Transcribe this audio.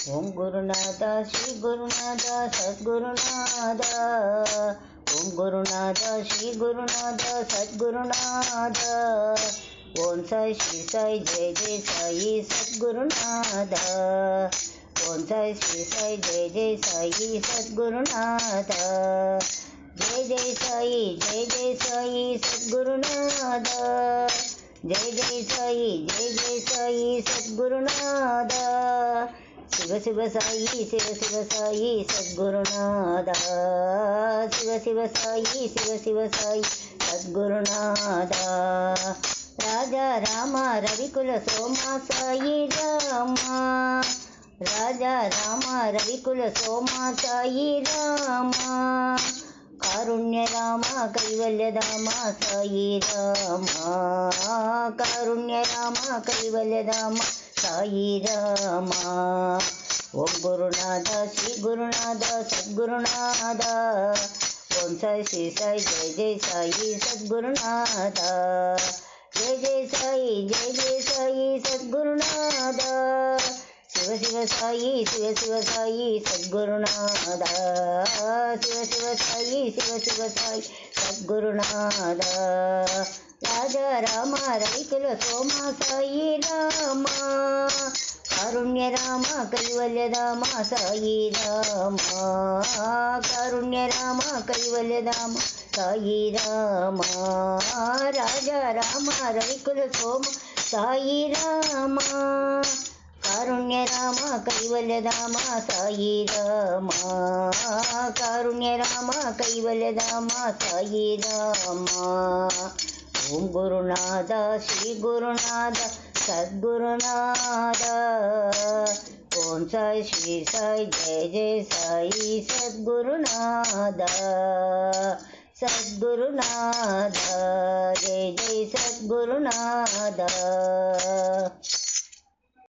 Om Gurunath Shri Gurunath Sadgurunath. Om Gurunath Shri Gurunath Sadgurunath. Om Sai Shri Sai Jai Jai Sai Sadgurunath. Om Sai Shri Sai Jai Jai Sai Sadgurunath. Jai Jai Sai Sadgurunath. Jai Jai Sai Sadgurunath. Shiv Shiv Sai Sadgurunath. Shiv Sai Sadgurunath. Raja Ram रविकुल Soma Sai Rama. Raja Ram रविकुल Soma Sai Rama. Karunya Ram Kaivalya Dham Sai Rama. Karunya Ram Kaivalya Dham Sai Rama. Om Gurunath Shri Gurunath Sadgurunath. Om Sai Shri Sai Jai Jai Sai Sadgurunath. Jai Jai Sai Sadgurunath. Shiv Sai Sadgurunath. Shiv Sai Sadgurunath. Raja Ram रविकुल Soma Sai Rama. Karunya Ram Kaivalya Dham Sai Rama. Karunya Ram Kaivalya Dham Sai Rama. Raja Ram रविकुल Soma Sai Rama. Karunya Ram Kaivalya Dham Sai Rama. Karunya Ram Kaivalya Dham Sai Rama. Om Gurunath Shri Gurunath Sadgurunath. Om Sai Shri Sai Jai Jai Sai Sadgurunath. Sadgurunath Jai Jai Sadgurunath.